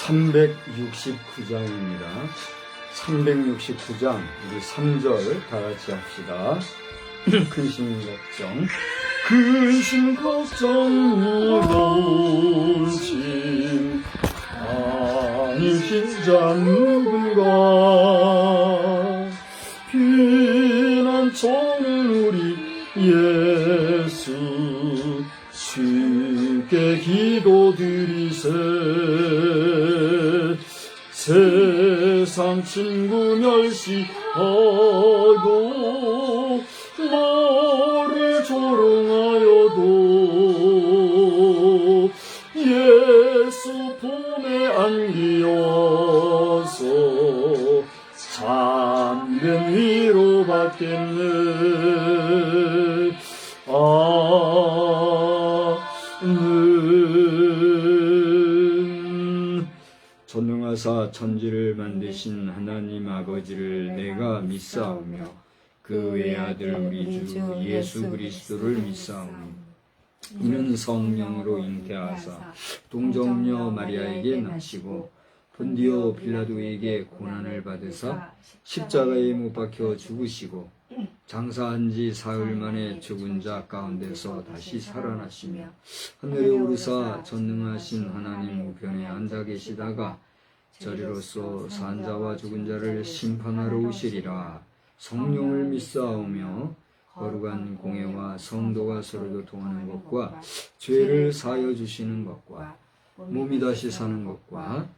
369장입니다. 369장 우리 3절 다 같이 합시다. 근심 걱정, 근심 걱정 무거운 짐 안으신 자 누군가. 피난처는 우리 예수, 주께 기도드리세. 세상 친구 멸시하고 너를 조롱하여도 예수 품에 안기어서 참된 위로 받겠네. 전능하사 천지를 만드신 하나님 아버지를 내가 믿사오며 그 외아들 우리 주 예수 그리스도를 믿사오니 이는 성령으로 잉태하사 동정녀 마리아에게 나시고 본디오 빌라도에게 고난을 받으사 십자가에 못 박혀 죽으시고 장사한 지 사흘 만에 죽은 자 가운데서 다시 살아나시며 하늘에 오르사 전능하신 하나님 우편에 앉아 계시다가 저리로서 산 자와 죽은 자를 심판하러 오시리라. 성령을 믿사오며 거룩한 공예와 성도가 서로 교통하는 것과 죄를 사하여 주시는 것과 몸이 다시 사는 것과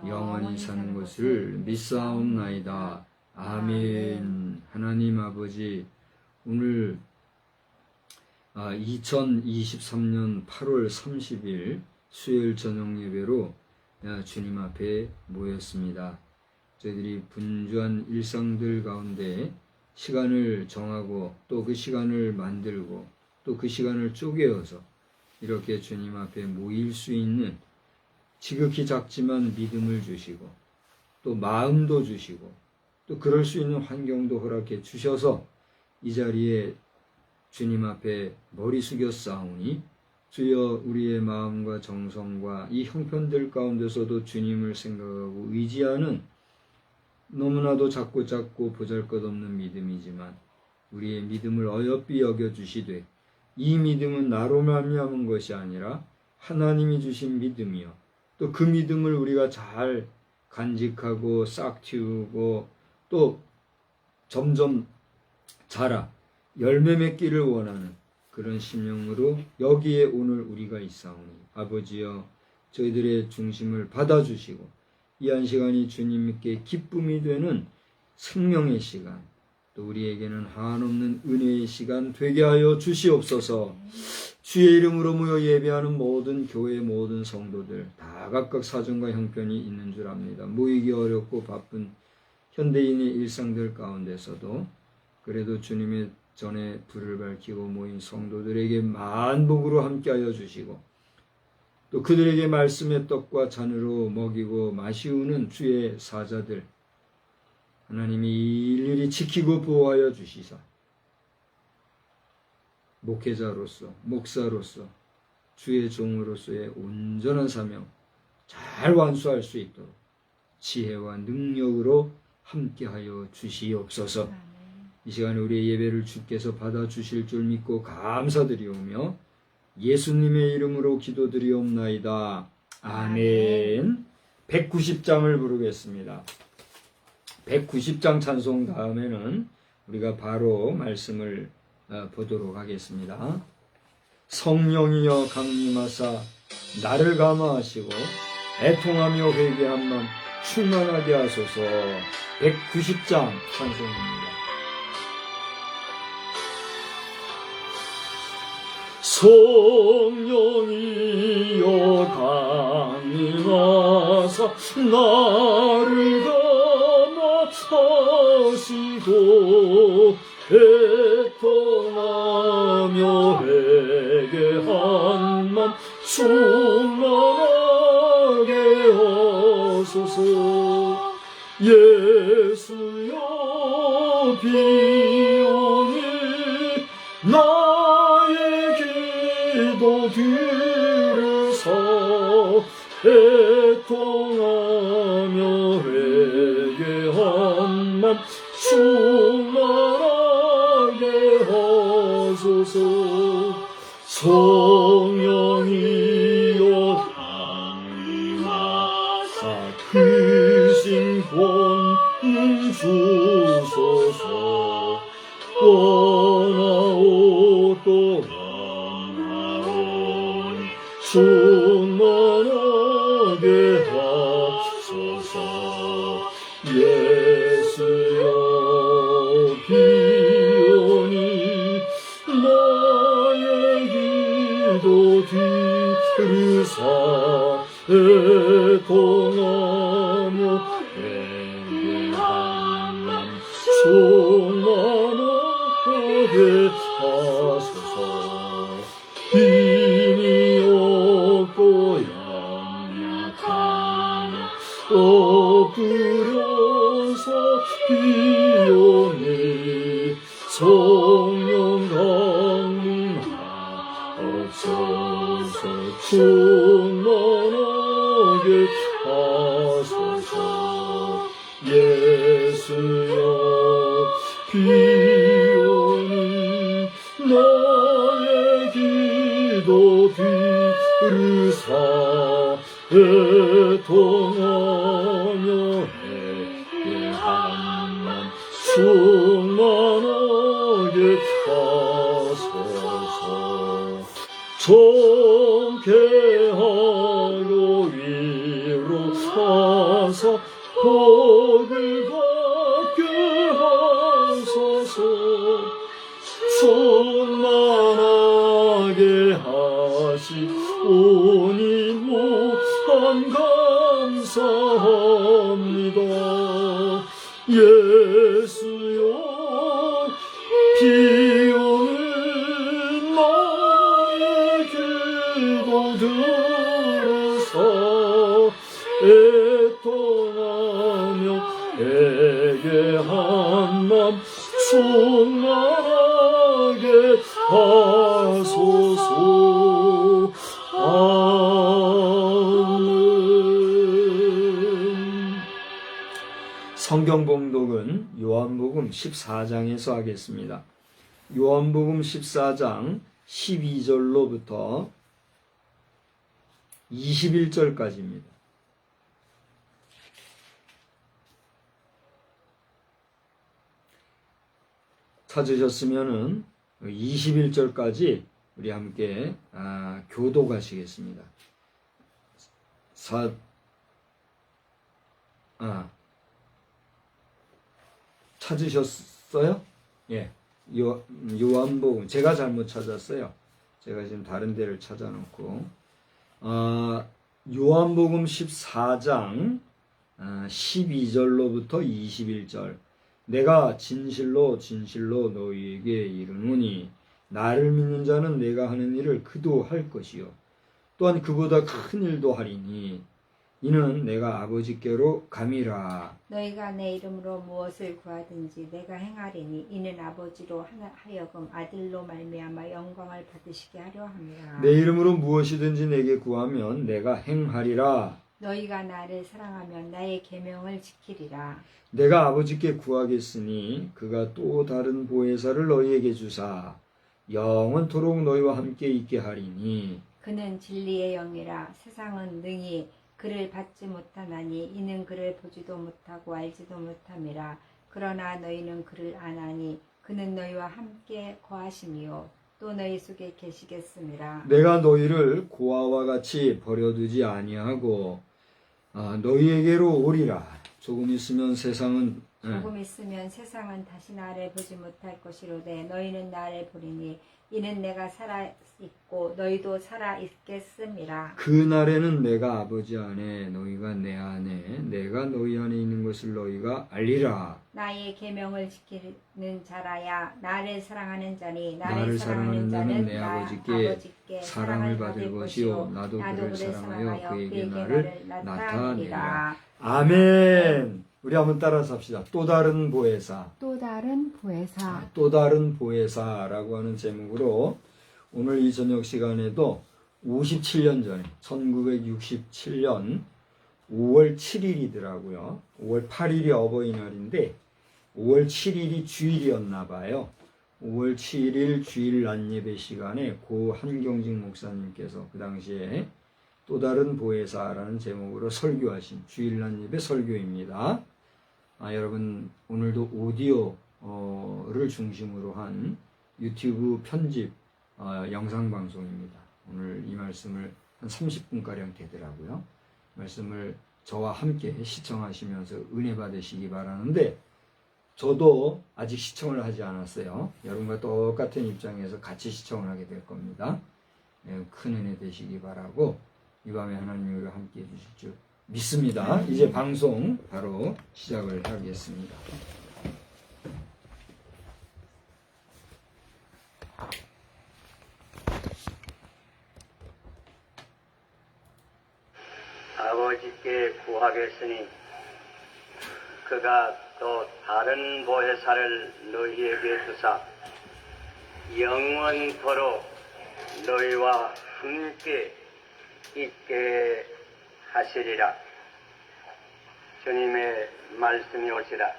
영원히 사는 것을 믿사옵나이다. 아멘. 하나님 아버지, 오늘 2023년 8월 30일 수요일 저녁 예배로 주님 앞에 모였습니다. 저희들이 분주한 일상들 가운데 시간을 정하고 또 그 시간을 만들고 또 그 시간을 쪼개어서 이렇게 주님 앞에 모일 수 있는 지극히 작지만 믿음을 주시고 또 마음도 주시고 또 그럴 수 있는 환경도 허락해 주셔서 이 자리에 주님 앞에 머리 숙여 싸우니 주여 우리의 마음과 정성과 이 형편들 가운데서도 주님을 생각하고 의지하는 너무나도 작고 보잘것없는 믿음이지만 우리의 믿음을 어여삐 여겨주시되 이 믿음은 나로 말미암은 것이 아니라 하나님이 주신 믿음이요 또 그 믿음을 우리가 잘 간직하고 싹 틔우고 또 점점 자라 열매 맺기를 원하는 그런 심령으로 여기에 오늘 우리가 있사오니 아버지여 저희들의 중심을 받아주시고 이 한 시간이 주님께 기쁨이 되는 생명의 시간 또 우리에게는 한없는 은혜의 시간 되게 하여 주시옵소서. 주의 이름으로 모여 예배하는 모든 교회 모든 성도들 다 각각 사정과 형편이 있는 줄 압니다. 모이기 어렵고 바쁜 현대인의 일상들 가운데서도 그래도 주님의 전에 불을 밝히고 모인 성도들에게 만복으로 함께하여 주시고 또 그들에게 말씀의 떡과 잔으로 먹이고 마시우는 주의 사자들 하나님이 일일이 지키고 보호하여 주시사 목회자로서 목사로서 주의 종으로서의 온전한 사명 잘 완수할 수 있도록 지혜와 능력으로 함께하여 주시옵소서. 이 시간에 우리의 예배를 주께서 받아주실 줄 믿고 감사드리오며 예수님의 이름으로 기도드리옵나이다. 아멘. 190장을 부르겠습니다. 190장 찬송 다음에는 우리가 바로 말씀을 보도록 하겠습니다. 성령이여 강림하사 나를 감화하시고 애통하며 회개한 맘 충만하게 하소서. 190장 찬송입니다. 성령이여 강림하사 나를 감화하시고 애통하며 회개한 맘 충만하게 하소서. 예수여 비오니 나의 기도 들으사 애통하며 하소서. 성령이여 강림하사 크신 권능 주소서. 떠나오고 만나오니 충만하게 하소서. 예수여 비오니 나의 기도 들으사 애통하며 내게 한맘 충만하게 하소서. 힘이 없고 연약하며 엎드려서 비오니 성령 강림하옵소서. 충만하게 하소서. 예수여 비오니 나의 기도 들으사 애통하며 내게 한맘 충만하게 하소서. 정케하여 위로하사 복을 받게 하소서. 충만하게 하시오니 무한 감사합니다. 예수여 비오는 나의 기도 들으사 애통하며 내게 한맘 충만하게 하소서. 아멘. 성경 봉독은 요한복음 14장에서 하겠습니다. 요한복음 14장 12절로부터 21절까지입니다. 찾으셨으면은 21절까지 우리 함께 교독하시겠습니다. 찾으셨어요? 예. 요한복음 제가 잘못 찾았어요. 제가 지금 다른 데를 찾아놓고 요한복음 14장 12절로부터 21절. 내가 진실로 진실로 너희에게 이르노니 나를 믿는 자는 내가 하는 일을 그도 할 것이요 또한 그보다 큰 일도 하리니 이는 내가 아버지께로 감이라. 너희가 내 이름으로 무엇을 구하든지 내가 행하리니 이는 아버지로 하여금 아들로 말미암아 영광을 받으시게 하려 함이라. 내 이름으로 무엇이든지 내게 구하면 내가 행하리라. 너희가 나를 사랑하면 나의 계명을 지키리라. 내가 아버지께 구하겠으니 그가 또 다른 보혜사를 너희에게 주사 영원토록 너희와 함께 있게 하리니 그는 진리의 영이라. 세상은 능히 그를 받지 못하나니 이는 그를 보지도 못하고 알지도 못함이라. 그러나 너희는 그를 아나니 그는 너희와 함께 거하심이요 또 너희 속에 계시겠음이라. 내가 너희를 고아와 같이 버려두지 아니하고 너희에게로 오리라. 조금 있으면 세상은 다시 나를 보지 못할 것이로되 너희는 나를 보리니 이는 내가 살아있고 너희도 살아있겠음이라. 그날에는 내가 아버지 안에 너희가 내 안에 내가 너희 안에 있는 것을 너희가 알리라. 나의 계명을 지키는 자라야 나를 사랑하는 자니 나를 사랑하는 자는 내 아버지께 사랑을 받을 것이요 나도 그를 사랑하여 그에게 나를 나타내리라. 아멘. 우리 한번 따라서 합시다. 또 다른 보혜사. 또 다른 보혜사. 또 다른 보혜사라고 하는 제목으로 오늘 이 저녁 시간에도 57년 전에 1967년 5월 7일이더라고요. 5월 8일이 어버이날인데 5월 7일이 주일이었나 봐요. 5월 7일 주일 낮 예배 시간에 고 한경직 목사님께서 그 당시에 또 다른 보혜사라는 제목으로 설교하신 주일 낮 예배 설교입니다. 여러분 오늘도 오디오를 중심으로 한 유튜브 편집 영상 방송입니다. 오늘 이 말씀을 한 30분가량 되더라고요. 말씀을 저와 함께 시청하시면서 은혜 받으시기 바라는데, 저도 아직 시청을 하지 않았어요. 여러분과 똑같은 입장에서 같이 시청을 하게 될 겁니다. 큰 은혜 되시기 바라고, 이 밤에 하나님이 함께 해주실 줄 믿습니다. 이제 방송 바로 시작을 하겠습니다. 아버지께 구하겠으니 그가 또 다른 보혜사를 너희에게 주사 영원토록 너희와 함께 있게 하시리라. 주님의 말씀이 오시라.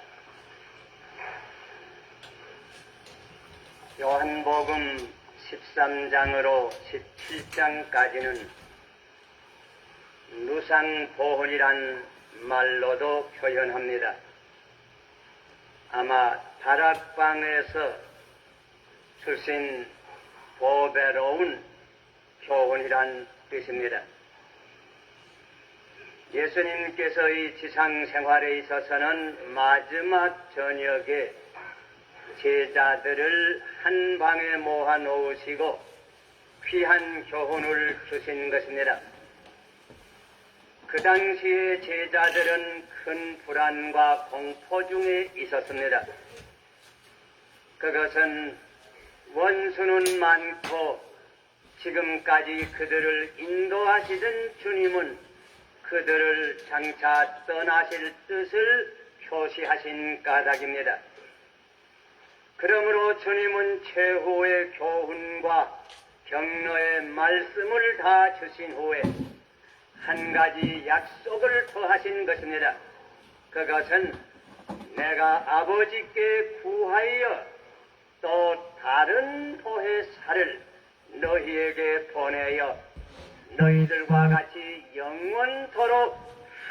요한복음 13장으로 17장까지는 누상보훈이란 말로도 표현합니다. 아마 다락방에서 주신 보배로운 교훈이란 뜻입니다. 예수님께서의 지상 생활에 있어서는 마지막 저녁에 제자들을 한 방에 모아 놓으시고 귀한 교훈을 주신 것입니다. 그 당시에 제자들은 큰 불안과 공포 중에 있었습니다. 그것은 원수는 많고 지금까지 그들을 인도하시던 주님은 그들을 장차 떠나실 뜻을 표시하신 까닭입니다. 그러므로 주님은 최후의 교훈과 격려의 말씀을 다 주신 후에 한 가지 약속을 더하신 것입니다. 그것은 내가 아버지께 구하여 또 다른 보혜사를 너희에게 보내어 너희들과 같이 영원토록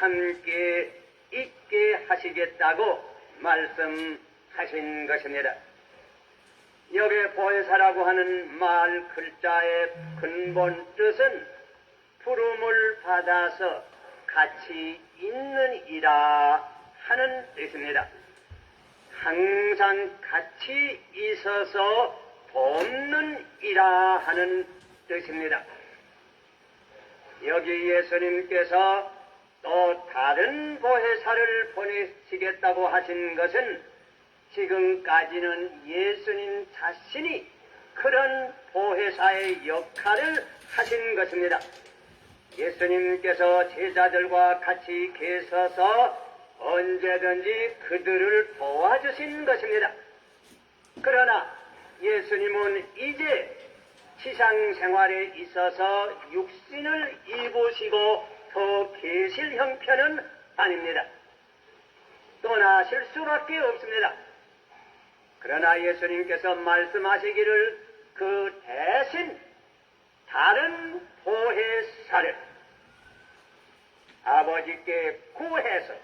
함께 있게 하시겠다고 말씀하신 것입니다. 여기 보혜사라고 하는 말 글자의 근본 뜻은 부름을 받아서 같이 있는 이라 하는 뜻입니다. 항상 같이 있어서 돕는 이라 하는 뜻입니다. 여기 예수님께서 또 다른 보혜사를 보내시겠다고 하신 것은 지금까지는 예수님 자신이 그런 보혜사의 역할을 하신 것입니다. 예수님께서 제자들과 같이 계셔서 언제든지 그들을 도와주신 것입니다. 그러나 예수님은 이제 지상 생활에 있어서 육신을 입으시고 더 계실 형편은 아닙니다. 떠나실 수밖에 없습니다. 그러나 예수님께서 말씀하시기를 그 대신 다른 보혜사를 아버지께 구해서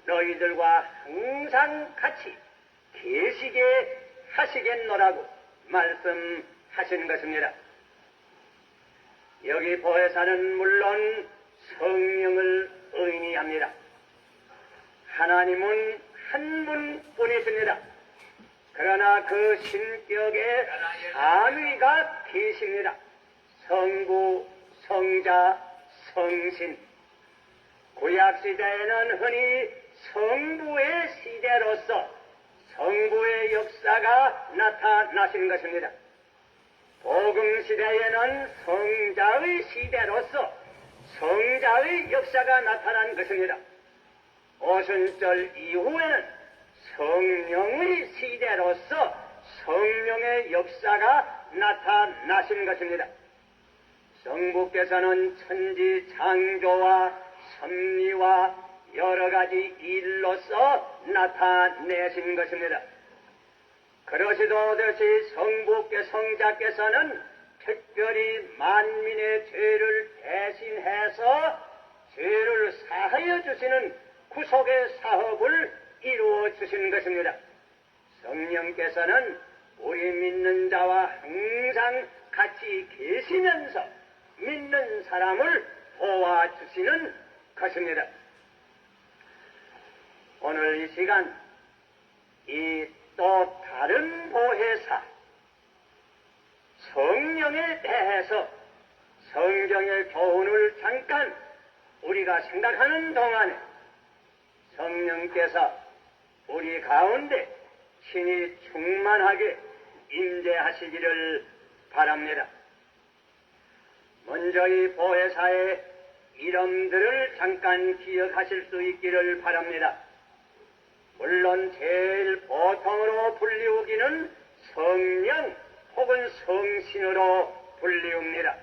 너희들과 항상 같이 계시게 하시겠노라고 말씀하신 것입니다. 여기 보혜사는 물론 성령을 의미합니다. 하나님은 한 분뿐이십니다. 그러나 그 신격에 삼위가 계십니다. 성부, 성자, 성신. 구약시대에는 흔히 성부의 시대로서 성부의 역사가 나타나신 것입니다. 복음시대에는 성자의 시대로서 성자의 역사가 나타난 것입니다. 오순절 이후에는 성령의 시대로서 성령의 역사가 나타나신 것입니다. 성부께서는 천지 창조와 섭리와 여러 가지 일로서 나타내신 것입니다. 그러시도 되시 성부께 성자께서는 특별히 만민의 죄를 대신해서 죄를 사하여 주시는 구속의 사업을 이루어 주신 것입니다. 성령께서는 우리 믿는 자와 항상 같이 계시면서 믿는 사람을 도와주시는 것입니다. 오늘 이 시간 이 또 다른 보혜사 성령에 대해서 성경의 교훈을 잠깐 우리가 생각하는 동안에 성령께서 우리 가운데 신이 충만하게 임재하시기를 바랍니다. 먼저 이 보혜사의 이름들을 잠깐 기억하실 수 있기를 바랍니다. 물론 제일 보통으로 불리우기는 성령 혹은 성신으로 불리웁니다.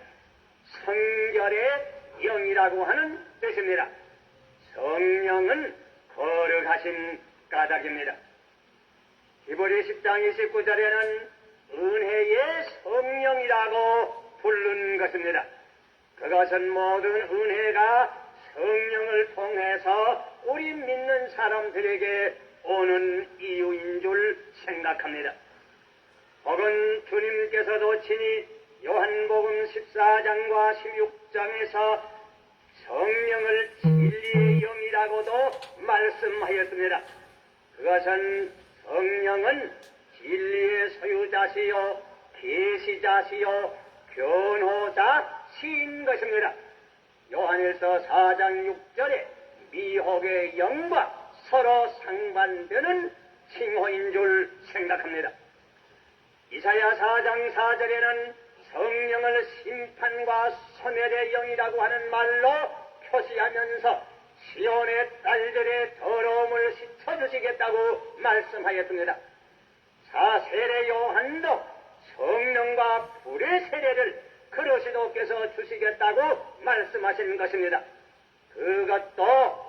성결의 영이라고 하는 뜻입니다. 성령은 거룩하신 까닭입니다. 히브리 10장 29절에는 은혜의 성령이라고 부른 것입니다. 그것은 모든 은혜가 성령을 통해서 우리 믿는 사람들에게 오는 이유인 줄 생각합니다. 혹은 주님께서도 친히 요한복음 14장과 16장에서 성령을 진리의 영이라고도 말씀하였습니다. 그것은 성령은 진리의 소유자시요 계시자시요 변호자시인 것입니다. 요한일서 4장 6절에 미혹의 영과 서로 상반되는 칭호인 줄 생각합니다. 이사야 4장 4절에는 성령을 심판과 소멸의 영이라고 하는 말로 표시하면서 시온의 딸들의 더러움을 씻어주시겠다고 말씀하였습니다. 사세례 요한도 성령과 불의 세례를 그리스도께서 주시겠다고 말씀하신 것입니다. 그것도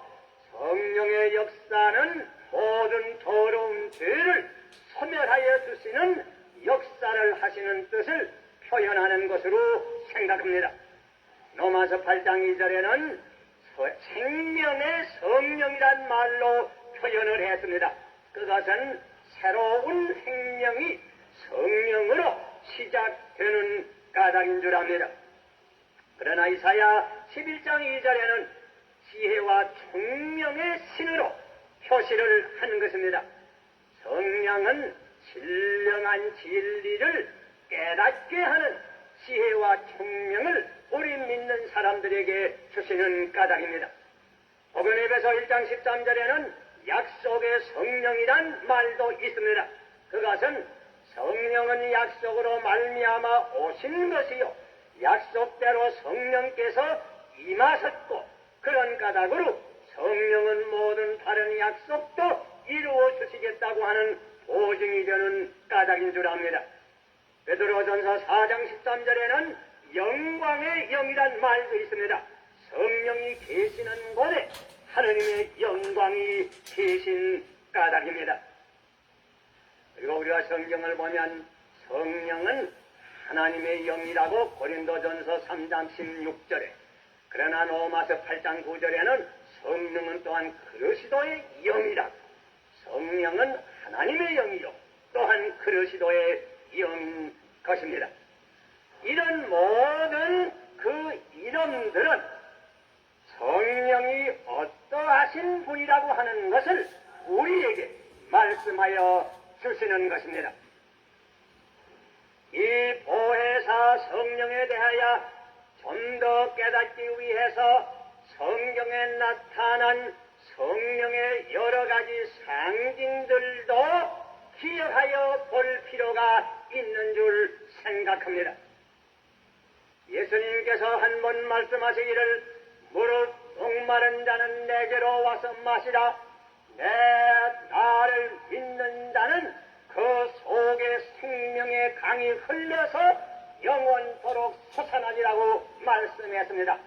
성령의 역사는 모든 더러운 죄를 소멸하여 주시는 역사를 하시는 뜻을 표현하는 것으로 생각합니다. 로마서 8장 2절에는 생명의 성령이란 말로 표현을 했습니다. 그것은 새로운 생명이 성령으로 시작되는 까닭인 줄 압니다. 그러나 이사야 11장 2절에는 지혜와 총명의 신으로 표시를 하는 것입니다. 성령은 신령한 진리를 깨닫게 하는 지혜와 총명을 우리 믿는 사람들에게 주시는 까닭입니다. 혹은 에베소 1장 13절에는 약속의 성령이란 말도 있습니다. 그것은 성령은 약속으로 말미암아 오신 것이요 약속대로 성령께서 임하셨고 그런 까닭으로 성령은 모든 다른 약속도 이루어 주시겠다고 하는 보증이 되는 까닭인 줄 압니다. 베드로전서 4장 13절에는 영광의 영이란 말도 있습니다. 성령이 계시는 곳에 하느님의 영광이 계신 까닭입니다. 그리고 우리가 성경을 보면 성령은 하나님의 영이라고 고린도전서 3장 16절에 그러나 로마서 8장 9절에는 성령은 또한 그리스도의 영이라 성령은 하나님의 영이요 또한 그리스도의 영인 것입니다. 이런 모든 그 이름들은 성령이 어떠하신 분이라고 하는 것을 우리에게 말씀하여 주시는 것입니다. 이 보혜사 성령에 대하여 좀 더 깨닫기 위해서 성경에 나타난 성령의 여러 가지 상징들도 기억하여 볼 필요가 있는 줄 생각합니다. 예수님께서 한 번 말씀하시기를 무릇 목마른 자는 내게로 와서 마시라. 내 나를 믿는 자는 그 속에 생명의 강이 흘러서 영원토록 솟아나리라고 말씀했습니다.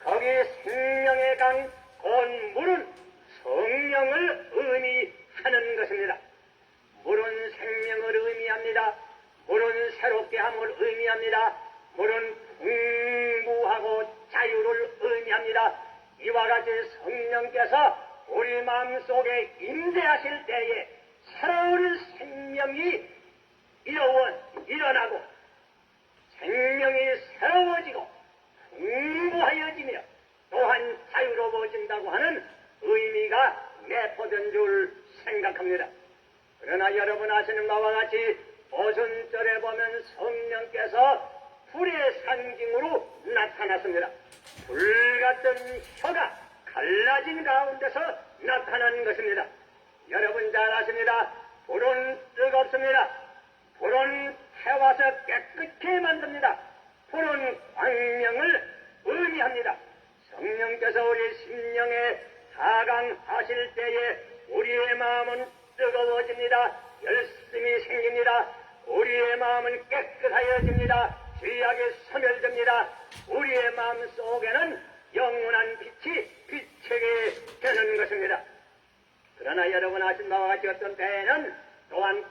거기 생명의 강, 곧 물은 성령을 의미하는 것입니다. 물은 생명을 의미합니다. 물은 새롭게 함을 의미합니다. 물은 풍부하고 자유를 의미합니다. 이와 같이 성령께서 우리 마음속에 임재하실 때에 새로운 생명이 일어나고 생명이 새로워지고 풍부하여지며 또한 자유로워진다고 하는 의미가 내포된 줄 생각합니다. 그러나 여러분 아시는 바와 같이 오순절에 보면 성령께서 불의 상징으로 나타났습니다. 불 같은 혀가 갈라진 가운데서 나타난 것입니다. 여러분 잘 아십니다. 불은 뜨겁습니다. 불은 태워서 깨끗게 만듭니다. 불은 광명을 의미합니다. 성령께서 우리 심령에 하강하실 때에 우리의 마음은 뜨거워집니다. 열심이 생깁니다. 우리의 마음은 깨끗하여집니다. 죄악이 소멸됩니다. 우리의 마음 속에는 영원한 빛이 비치게 되는 것입니다. 그러나 여러분 아신 바와 같이 어떤 때에는 또한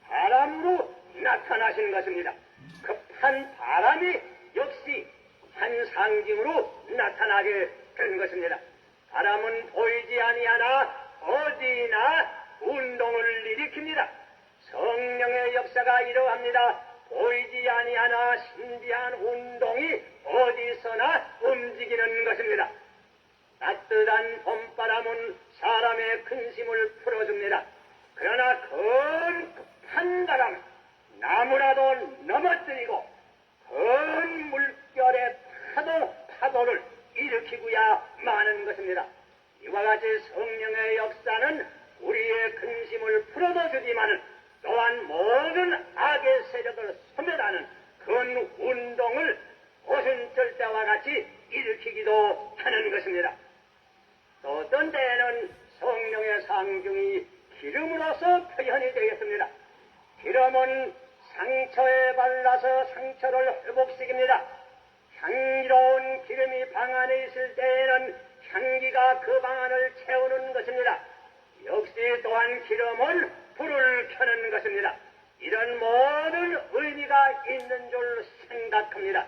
바람으로 나타나시는 것입니다. 급한 바람이 역시 한 상징으로 나타나게 된 것입니다. 바람은 보이지 아니하나 어디나 운동을 일으킵니다. 성령의 역사가 이러합니다. 보이지 아니하나 신비한 운동이 어디서나 움직이는 것입니다. 따뜻한 봄바람은 사람의 근심을 풀어줍니다. 그러나 급한 바람, 나무라도 넘어뜨리고 큰 물결의 파도를 일으키고야 마는 것입니다. 이와 같이 성령의 역사는 우리의 근심을 풀어도 주지만 또한 모든 악의 세력을 소멸하는 큰 운동을 오순절 때와 같이 일으키기도 하는 것입니다. 또 어떤 때에는 성령의 상징이 기름으로서 표현이 되겠습니다. 기름은 상처에 발라서 상처를 회복시킵니다. 향기로운 기름이 방 안에 있을 때에는 향기가 그 방 안을 채우는 것입니다. 역시 또한 기름은 불을 켜는 것입니다. 이런 모든 의미가 있는 줄 생각합니다.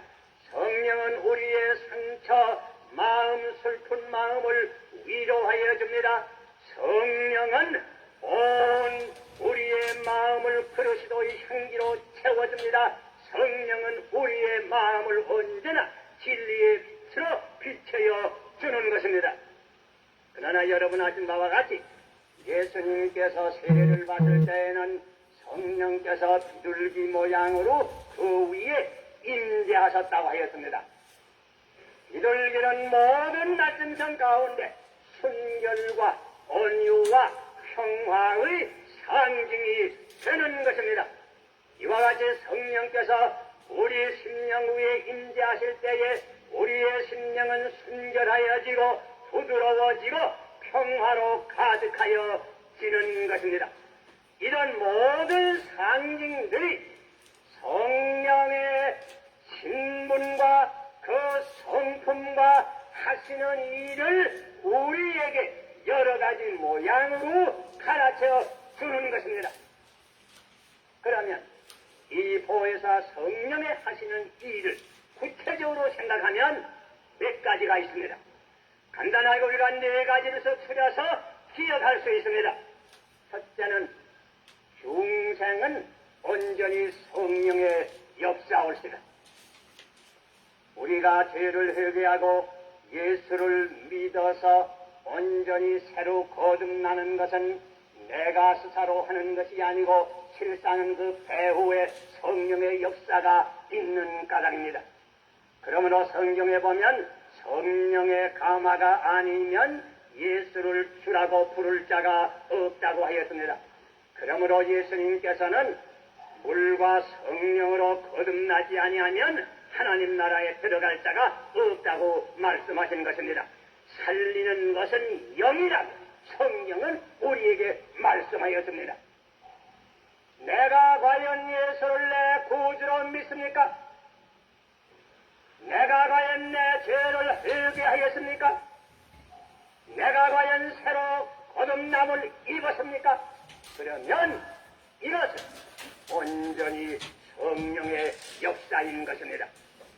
성령은 우리의 상처, 마음, 슬픈 마음을 위로하여 줍니다. 성령은 온 우리의 마음을 그릇이도 향기로 채워줍니다. 성령은 우리의 마음을 언제나 진리의 빛으로 비춰여 주는 것입니다. 그러나 여러분 아신 바와 같이 예수님께서 세례를 받을 때에는 성령께서 비둘기 모양으로 그 위에 임재하셨다고 하였습니다. 비둘기는 모든 낮은성 가운데 순결과 온유와 평화의 상징이 되는 것입니다. 이와 같이 성령께서 우리 심령 위에 임재하실 때에 우리의 심령은 순결하여지고 부드러워지고 평화로 가득하여지는 것입니다. 이런 모든 상징들이 성령의 신분과 그 성품과 하시는 일을 우리에게 여러 가지 모양으로 가르쳐 주는 것입니다. 그러면 이 보혜사 성령의 하시는 일을 구체적으로 생각하면 몇 가지가 있습니다. 간단하게 우리가 네 가지를 추려서 기억할 수 있습니다. 첫째는 중생은 온전히 성령의 역사올시다. 우리가 죄를 회개하고 예수를 믿어서 온전히 새로 거듭나는 것은 내가 스스로 하는 것이 아니고 실상은 그 배후에 성령의 역사가 있는 까닭입니다. 그러므로 성경에 보면 성령의 감화가 아니면 예수를 주라고 부를 자가 없다고 하였습니다. 그러므로 예수님께서는 물과 성령으로 거듭나지 아니하면 하나님 나라에 들어갈 자가 없다고 말씀하신 것입니다. 살리는 것은 영이라고 성령은 우리에게 말씀하였습니다. 내가 과연 예수를 내 구주로 믿습니까? 내가 과연 내 죄를 회개하였습니까? 내가 과연 새로 거듭남을 입었습니까? 그러면 이것은 온전히 성령의 역사인 것입니다.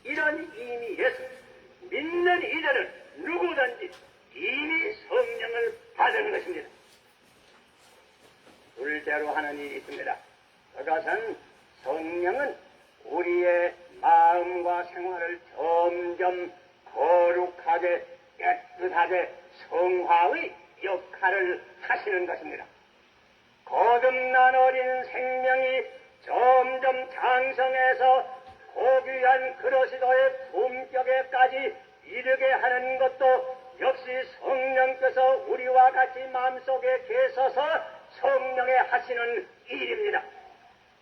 이런 의미에서 믿는 이들은 누구든지 이미 성령을 받은 것입니다. 둘째로 하는 일이 있습니다. 그것은 성령은 우리의 마음과 생활을 점점 거룩하게 깨끗하게 성화의 역할을 하시는 것입니다. 거듭난 어린 생명이 점점 장성해서 고귀한 그리스도의 품격에까지 이르게 하는 것도 역시 성령께서 우리와 같이 마음속에 계셔서 성령에 하시는 일입니다.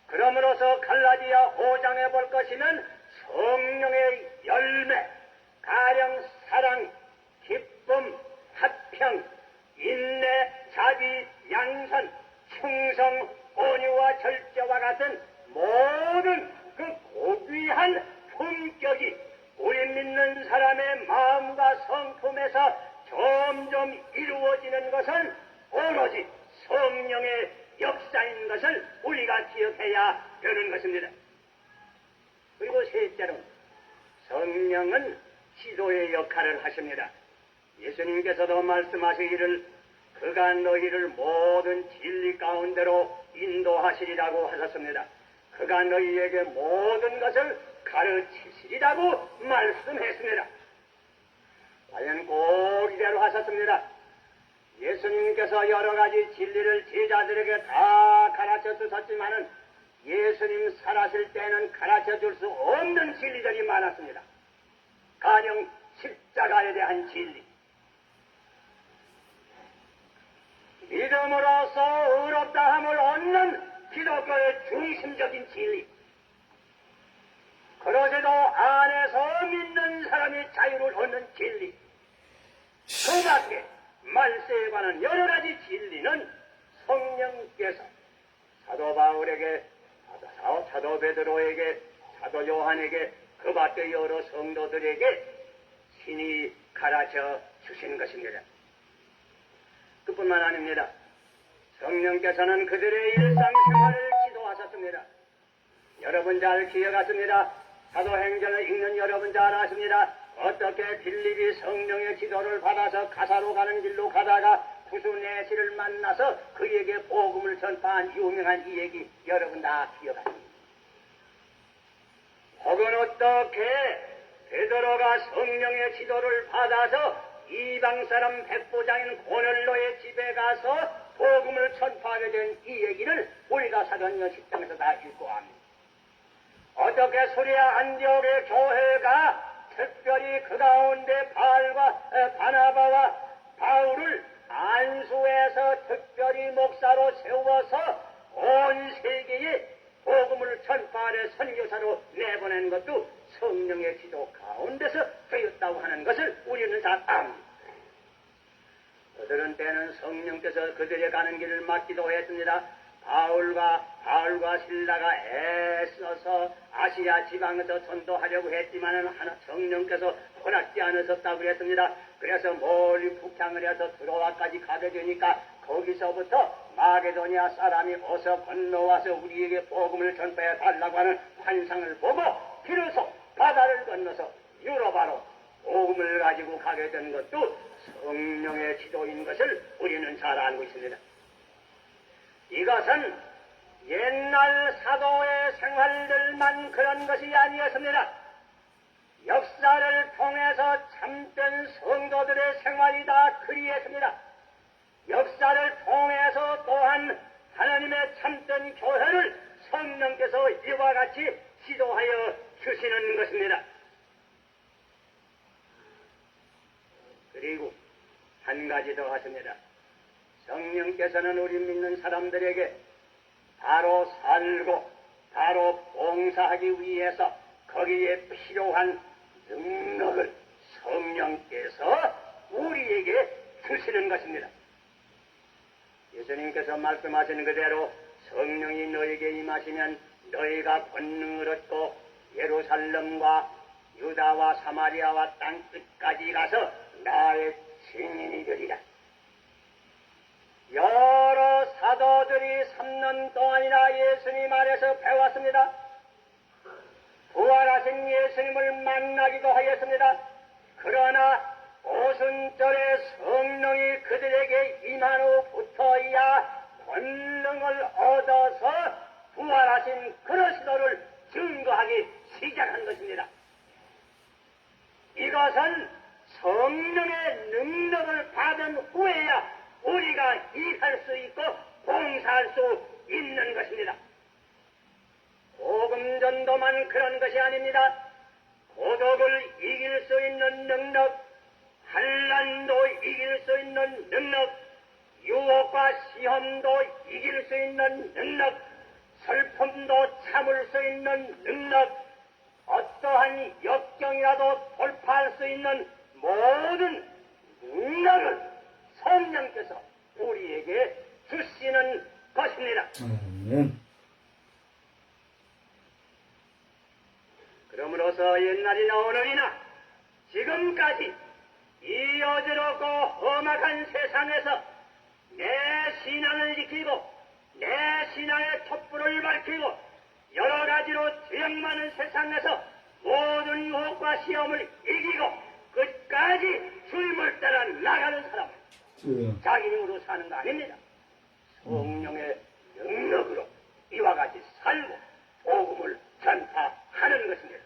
그러므로서 갈라디아 5장에 볼 것이면 성령의 열매, 가령 사랑, 기쁨, 화평, 인내, 자비, 양선, 충성, 온유와 절제와 같은 모든 그 고귀한 품격이 우리 믿는 사람의 마음과 성품에서 점점 이루어지는 것은 오로지 성령의 역사인 것을 우리가 기억해야 되는 것입니다. 그리고 셋째로 성령은 지도의 역할을 하십니다. 예수님께서도 말씀하시기를 그가 너희를 모든 진리 가운데로 인도하시리라고 하셨습니다. 그가 너희에게 모든 것을 가르치시리라고 말씀했습니다. 과연 꼭 이대로 하셨습니다. 예수님께서 여러 가지 진리를 제자들에게 다 가르쳐 주셨지만은 예수님 살아실 때는 가르쳐 줄 수 없는 진리들이 많았습니다. 가령 십자가에 대한 진리, 믿음으로써 의롭다 함을 얻는 기독교의 중심적인 진리, 그러지도 안에서 믿는 사람이 자유를 얻는 진리, 그 밖에 말세에 관한 여러 가지 진리는 성령께서 사도 바울에게, 사도 베드로에게, 사도 요한에게, 그 밖에 여러 성도들에게 신이 가르쳐 주신 것입니다. 그뿐만 아닙니다. 성령께서는 그들의 일상생활을 지도하셨습니다. 여러분 잘 기억하십니다. 사도행전을 읽는 여러분 잘 아십니다. 어떻게 빌립이 성령의 지도를 받아서 가사로 가는 길로 가다가 구수네시를 만나서 그에게 복음을 전파한 유명한 이 얘기 여러분 다 기억하십니다. 혹은 어떻게 베드로가 성령의 지도를 받아서 이방 사람 백부장인 고넬로의 집에 가서 복음을 전파하게 된 이 얘기를 우리가 사도행전 10장에서 다 읽고 합니다. 어떻게 수리아 안디옥의 교회가 특별히 그 가운데 바나바와 바울을 안수해서 특별히 목사로 세워서 온 세계에 복음을 전파하려 선교사로 내보낸 것도 성령의 지도 가운데서 되었다고 하는 것을 우리는 잘 압니다. 그들은 때는 성령께서 그들의 가는 길을 막기도 했습니다. 바울과 실라가 애써서 아시아 지방에서 전도하려고 했지만은 성령께서 허락지 않으셨다고 그랬습니다. 그래서 멀리 북향을 해서 드로아까지 가게 되니까 거기서부터 마게도니아 사람이 어서 건너와서 우리에게 복음을 전파해 달라고 하는 환상을 보고 비로소 바다를 건너서 유로바로 복음을 가지고 가게 된 것도 성령의 지도인 것을 우리는 잘 알고 있습니다. 이것은 옛날 사도의 생활들만 그런 것이 아니었습니다. 역사를 통해서 참된 성도들의 생활이 다 그리했습니다. 역사를 통해서 또한 하나님의 참된 교회를 성령께서 이와 같이 지도하여 주시는 것입니다. 그리고 한 가지 더 하십니다. 성령께서는 우리 믿는 사람들에게 바로 살고 바로 봉사하기 위해서 거기에 필요한 능력을 성령께서 우리에게 주시는 것입니다. 예수님께서 말씀하시는 그대로 성령이 너에게 임하시면 너희가 권능을 얻고 예루살렘과 유다와 사마리아와 땅 끝까지 가서 나의 증인이 되리라. 여러 사도들이 3년 동안이나 예수님 안에서 배웠습니다. 부활하신 예수님을 만나기도 하였습니다. 그러나 오순절에 성령이 그들에게 임한 후부터야 권능을 얻어서 부활하신 그리스도를 증거하기 시작한 것입니다. 이것은 성령의 능력을 받은 후에야 우리가 일할 수 있고 봉사할 수 있는 것입니다. 복음 전도만 그런 것이 아닙니다. 고독을 이길 수 있는 능력, 환난도 이길 수 있는 능력, 유혹과 시험도 이길 수 있는 능력, 슬픔도 참을 수 있는 능력, 어떠한 역경이라도 돌파할 수 있는 모든 능력을 성령께서 우리에게 주시는 것입니다. 아멘. 그러므로서 옛날이나 오늘이나 지금까지 이 어지럽고 험악한 세상에서 내 신앙을 지키고 내 신앙의 촛불을 밝히고 여러 가지로 죄악 많은 세상에서 모든 유혹과 시험을 이기고 끝까지 주님을 따라 나가는 사람은 주여. 자기 힘으로 사는 거 아닙니다. 성령의 능력으로 이와 같이 살고 복음을 전파하는 것입니다.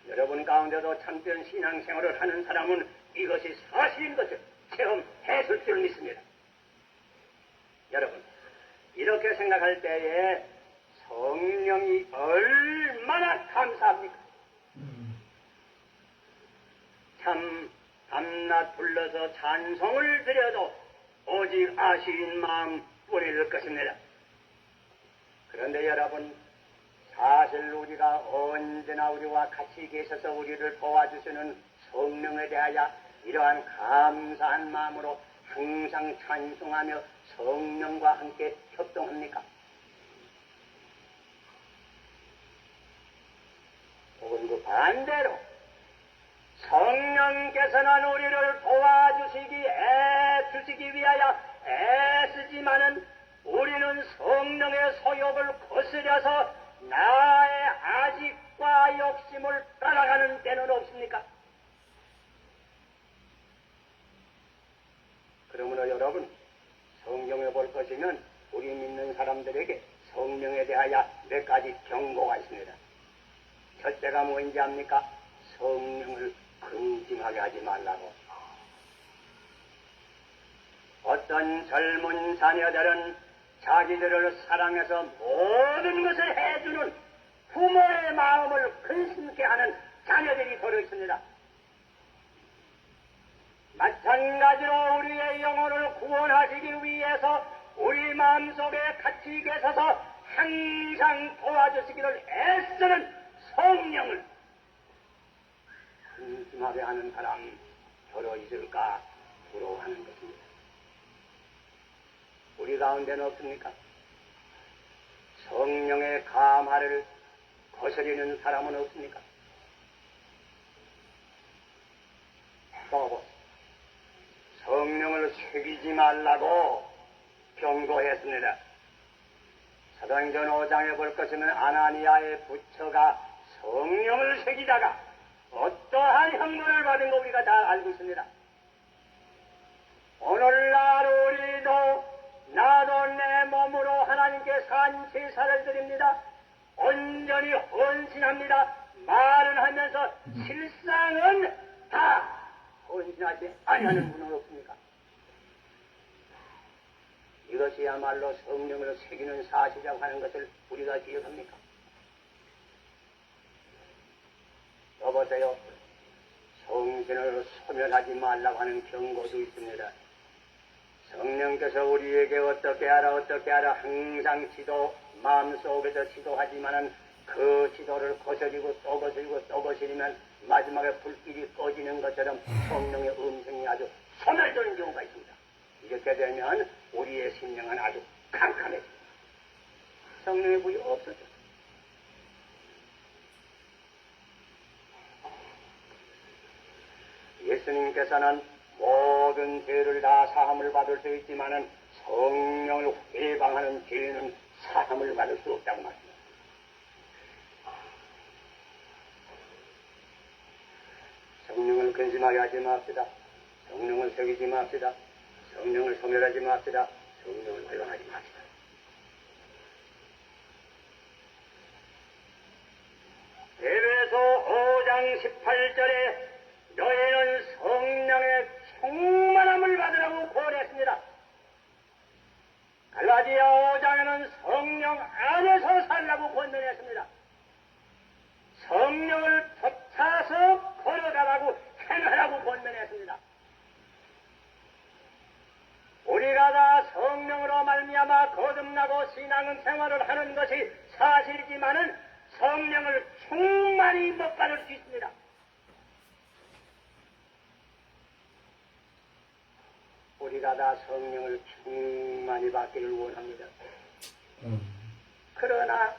여러분 가운데도 참된 신앙생활을 하는 사람은 이것이 사실인 것을 체험했을 줄 믿습니다. 여러분, 이렇게 생각할 때에 성령이 얼마나 감사합니까? 참 밤낮 불러서 찬송을 드려도 오직 아쉬운 마음 뿐일 것입니다. 그런데 여러분, 사실 우리가 언제나 우리와 같이 계셔서 우리를 도와주시는 성령에 대하여 이러한 감사한 마음으로 항상 찬송하며 성령과 함께 협동합니까? 혹은 그 반대로 성령께서는 우리를 도와주시기 위하여 애쓰지만은 우리는 성령의 소욕을 거스려서 나의 아직과 욕심을 따라가는 때는 없습니까? 그러므로 여러분, 성경에 볼 것이면 우리 믿는 사람들에게 성령에 대하여 몇 가지 경고가 있습니다. 첫째가 뭔지 압니까? 성령을 긍심하게 하지 말라고. 어떤 젊은 자녀들은 자기들을 사랑해서 모든 것을 해주는 부모의 마음을 근심케 하는 자녀들이 더러 있습니다. 마찬가지로 우리의 영혼을 구원하시기 위해서 우리 마음속에 같이 계셔서 항상 도와주시기를 애쓰는 성령을 근심하게 하는 사람 더러 있을까 부러워하는 것입니다. 우리 가운데는 없습니까? 성령의 감화를 거스리는 사람은 없습니까? 또 성령을 새기지 말라고 경고했습니다. 사도행전 5장에 볼 것이면 아나니아의 부처가 성령을 새기다가 어떠한 형벌을 받은 거 우리가 다 알고 있습니다. 오늘날 우리도 나도 내 몸으로 하나님께 산 제사를 드립니다. 온전히 헌신합니다. 말은 하면서 실상은 다 헌신하지 아니하는 분은 없습니까? 이것이야말로 성령을 새기는 사실이라고 하는 것을 우리가 기억합니까? 여보세요. 성신을 소멸하지 말라고 하는 경고도 있습니다. 성령께서 우리에게 어떻게 하라 항상 지도 마음속에서 지도하지만은 그 지도를 거스리고 또 거스리고 또 거스리면 마지막에 불길이 꺼지는 것처럼 성령의 음성이 아주 소멸되는 경우가 있습니다. 이렇게 되면 우리의 심령은 아주 캄캄해집니다. 성령의 불이 없어져. 예수님께서는 모든 죄를 다 사함을 받을 수 있지만은 성령을 회방하는 죄는 사함을 받을 수 없다고 말합니다. 성령을 근심하게 하지 맙시다. 성령을 속이지 맙시다. 성령을 소멸하지 맙시다. 성령을 회방하지 맙시다. 에베소 5장 18절에 너희는 성령의 충만함을 받으라고 권했습니다. 갈라디아 5장에는 성령 안에서 살라고 권면했습니다. 성령을 쫓아서 걸어가라고 행하라고 권면했습니다. 우리가 다 성령으로 말미암아 거듭나고 신앙은 생활을 하는 것이 사실이지만은 성령을 충만히 못 받을 수 있습니다. 우리가 다 성령을 충만히 받기를 원합니다. 그러나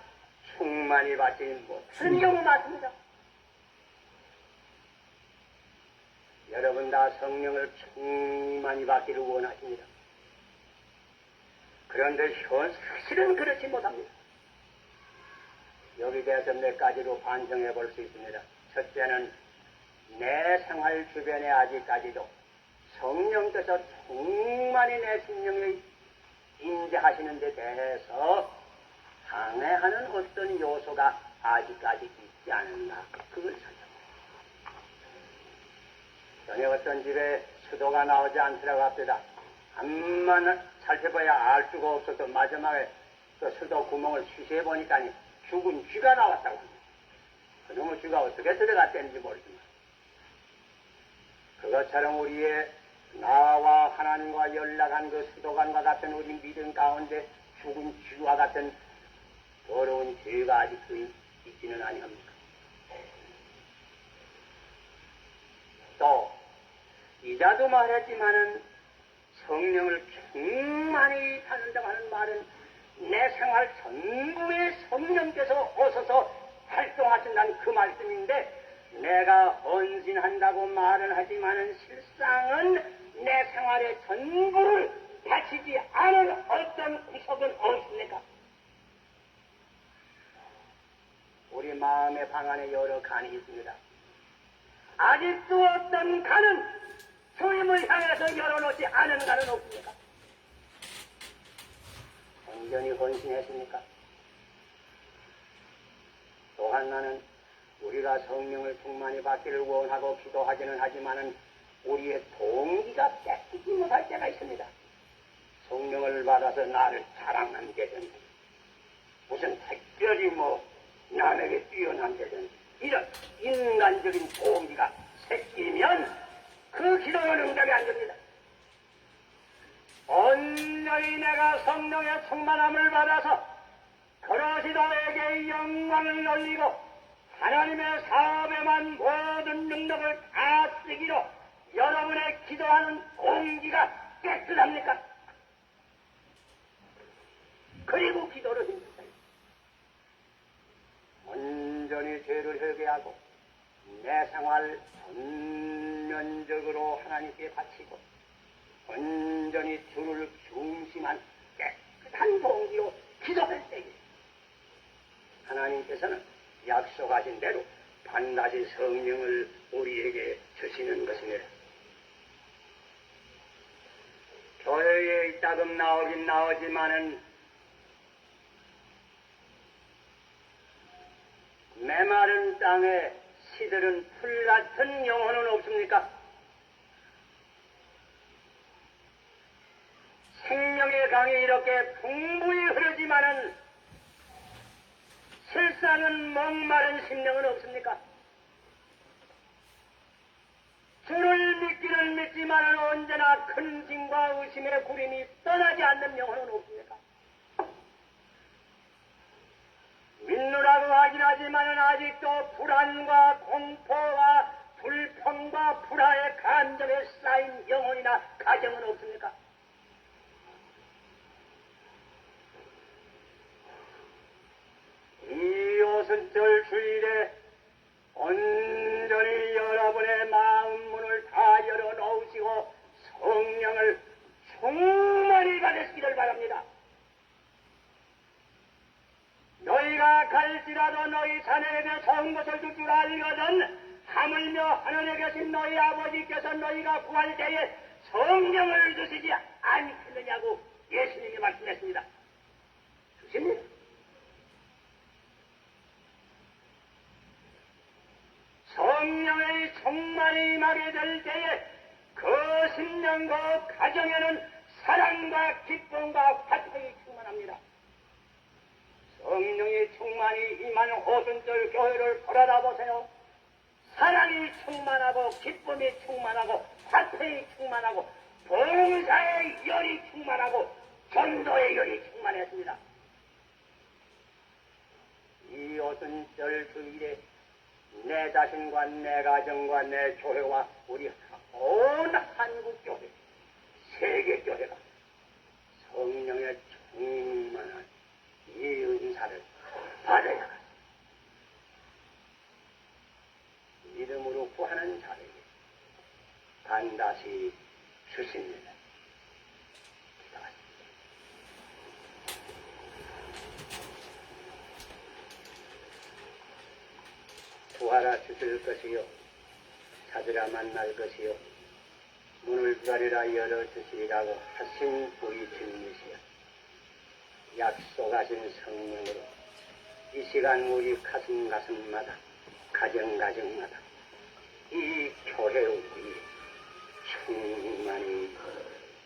충만히 받지 못하는 경우 많습니다. 여러분 다 성령을 충만히 받기를 원하십니다. 그런데 사실은 그렇지 못합니다. 여기 대해서 몇 가지로 반성해 볼 수 있습니다. 첫째는 내 생활 주변에 아직까지도 성령께서 충만히 내 심령에 임재하시는 데 대해서 방해하는 어떤 요소가 아직까지 있지 않았나, 그걸 찾아봅니다. 전에 어떤 집에 수도가 나오지 않더라고 합니다. 암만 살펴봐야 알 수가 없어서 마지막에 그 수도 구멍을 수시해 보니까 죽은 쥐가 나왔다고 합니다. 그놈의 쥐가 어떻게 들어갔는지 모르지만 그것처럼 우리의 나와 하나님과 연락한 그 수도관과 같은 우리 믿음 가운데 죽은 쥐와 같은 더러운 죄가 아직도 있지는 아니합니까? 또 이자도 말했지만은 성령을 충만히 받는다고 하는 말은 내 생활 전부에 성령께서 오셔서 활동하신다는 그 말씀인데, 내가 헌신한다고 말은 하지만은 실상은 내 생활의 전부를 바치지 않은 어떤 구석은 없습니까? 우리 마음의 방 안에 여러 간이 있습니다. 아직도 어떤 간은 주님을 향해서 열어놓지 않은 간은 없습니까? 온전히 헌신했습니까? 또한 나는 우리가 성령을 충만히 받기를 원하고 기도하기는 하지만은 우리의 동기가 깨끗이 못할 때가 있습니다. 성령을 받아서 나를 자랑한다든지 무슨 특별히 남에게 뛰어난다든지 이런 인간적인 동기가 생기면 그 기도는 응답이 안 됩니다. 온전히 내가 성령의 충만함을 받아서 그리스도에게 영광을 올리고 하나님의 사업에만 모든 능력을 다 쓰기로 여러분의 기도하는 동기가 깨끗합니까? 그리고 기도를 힘듭니다. 온전히 죄를 회개하고 내 생활 전면적으로 하나님께 바치고 온전히 주를 중심한 깨끗한 동기로 기도할 때에 하나님께서는 약속하신 대로 반드시 성령을 우리에게 주시는 것입니다. 교회에 이따금 나오긴 나오지만은 메마른 땅에 시들은 풀 같은 영혼은 없습니까? 생명의 강이 이렇게 풍부히 흐르지만은 실상은 목마른 심령은 없습니까? 주를 믿기는 믿지만은 언제나 근심과 의심의 구름이 떠나지 않는 영혼은 없습니까? 믿노라고 하긴 하지만은 아직도 불안과 공포와 불평과 불화의 감정에 쌓인 영혼이나 가정은 없습니까? 이 오순절 주일에 온전히 여러분의 마음 문을 다 열어놓으시고 세상을 충만히 받으시기를 바랍니다. 너희가 갈지라도 너희 자녀에게 좋은 것을 줄 줄 알거든 하물며 하늘에 계신 너희 아버지께서 너희가 구할 때에 성령을 주시지 않겠느냐고 예수님이 말씀했습니다. 주십니다. 성령의 충만이 임하게 될 때에 그 심령 그 가정에는 사랑과 기쁨과 화평이 충만합니다. 성령의 충만이 임하는 오순절 교회를 돌아다 보세요. 사랑이 충만하고 기쁨이 충만하고 화평이 충만하고 봉사의 열이 충만하고 전도의 열이 충만했습니다. 이 오순절 주일에 내 자신과 내 가정과 내 교회와 우리 온 한국교회, 세계교회가 성령의 충만한 이 은사를 받아야 합니다. 믿음으로 구하는 자에게 반드시 주십니다. 기도하십니다. 구하라 주실 것이요 찾으라 만날 것이요 문을 두드리라 열어주시리라고 하신 우리 주님이시여 약속하신 성령으로 이 시간 우리 가슴마다 가정마다 이 교회 우리 충만히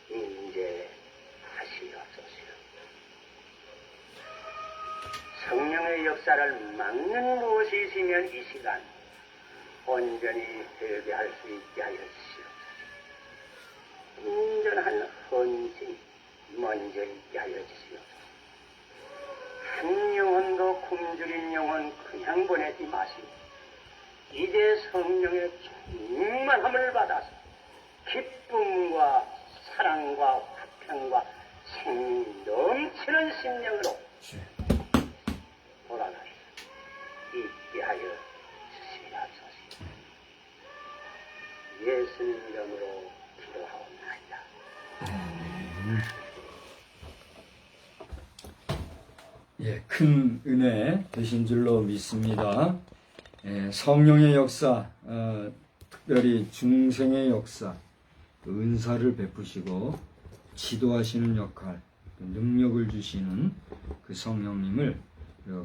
임재하시옵소서. 성령의 역사를 막는 무엇이 있으면 이 시간 온전히 회개할 수 있게 하여 주시옵소서. 온전한 헌신 먼저 있게 하여 주시옵소서. 한 영혼도 굶주린 영혼 그냥 보내지 마시고 이제 성령의 충만함을 받아서 기쁨과 사랑과 화평과 생명 넘치는 심령으로 돌아가서 있게 하여 주시옵소서. 예수님 이름으로 기도하옵나이다. 예, 큰 은혜 되신 줄로 믿습니다. 성령의 역사, 특별히 중생의 역사, 은사를 베푸시고 지도하시는 역할, 능력을 주시는 그 성령님을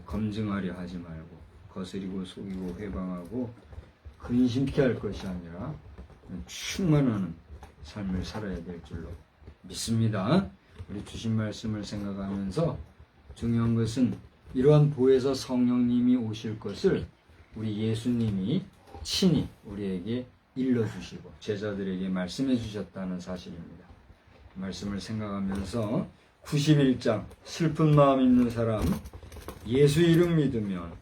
검증하려 하지 말고 거스리고 속이고 회방하고 근심케 할 것이 아니라 충만한 삶을 살아야 될 줄로 믿습니다. 우리 주신 말씀을 생각하면서 중요한 것은 이러한 보혜사 성령님이 오실 것을 우리 예수님이 친히 우리에게 일러주시고 제자들에게 말씀해 주셨다는 사실입니다. 말씀을 생각하면서 91장 슬픈 마음 있는 사람 예수 이름 믿으면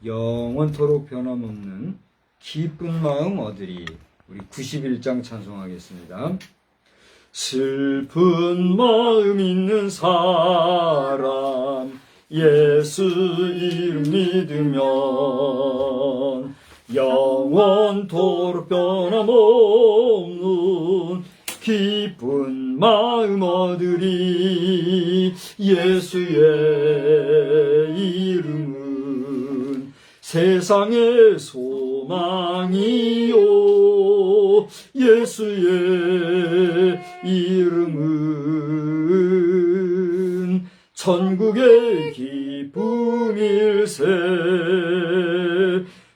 영원토록 변함없는 기쁜 마음 얻으리. 우리 91장 찬송하겠습니다. 슬픈 마음 있는 사람 예수 이름 믿으면 영원토록 변함없는 기쁜 마음 얻으리. 예수의 이름은 세상의 소망이요 예수의 이름은 천국의 기쁨일세.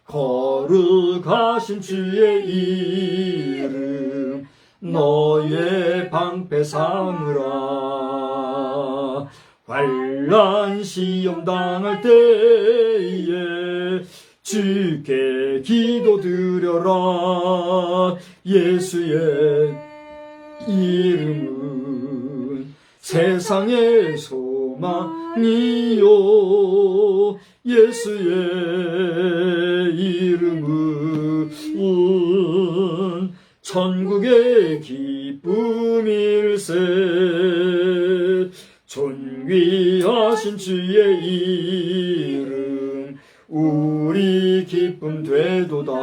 거룩하신 주의 이름 너의 방패 삼으라. 환난 시험 당할 때에 주께 기도드려라. 예수의 이름은 세상의 소망이요 예수의 이름은 천국의 기쁨일세. 존귀하신 주의 이름 우리 기쁨 되도다.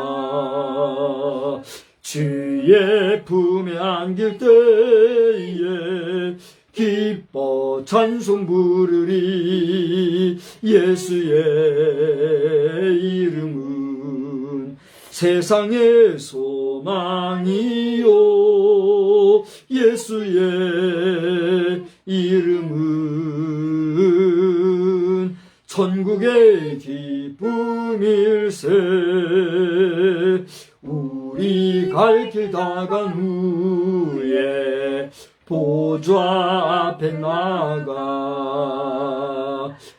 주의 품에 안길 때에 기뻐 찬송 부르리. 예수의 이름은 세상의 소망이요, 예수의 이름은 천국의 기쁨일세. 우리 갈 길 다 간 후에 보좌 앞에 나가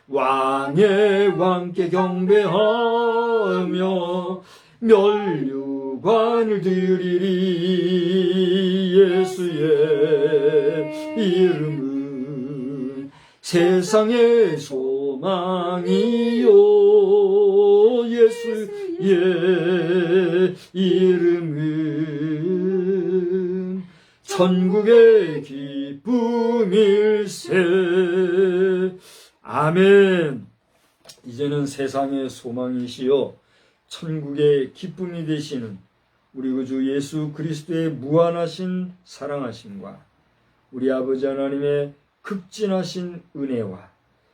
왕의 왕께 경배하며 면류관을 드리리. 예수의 이름은 세상의 소망이요, 예수의 이름은 천국의 기쁨일세. 아멘. 이제는 세상의 소망이시요 천국의 기쁨이 되시는 우리 구주 예수 그리스도의 무한하신 사랑하심과 우리 아버지 하나님의 극진하신 은혜와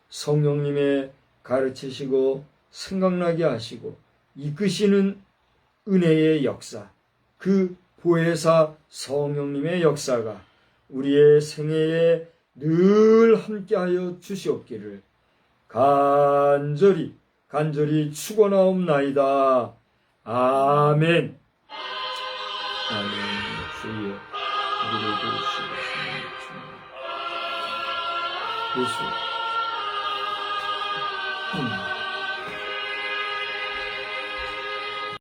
성령님의 가르치시고 생각나게 하시고 이끄시는 은혜의 역사, 그 보혜사 성령님의 역사가 우리의 생애에 늘 함께하여 주시옵기를 간절히 축원하옵나이다. 아멘. 아멘. 주여, 우리를 도우시옵소서. 예수.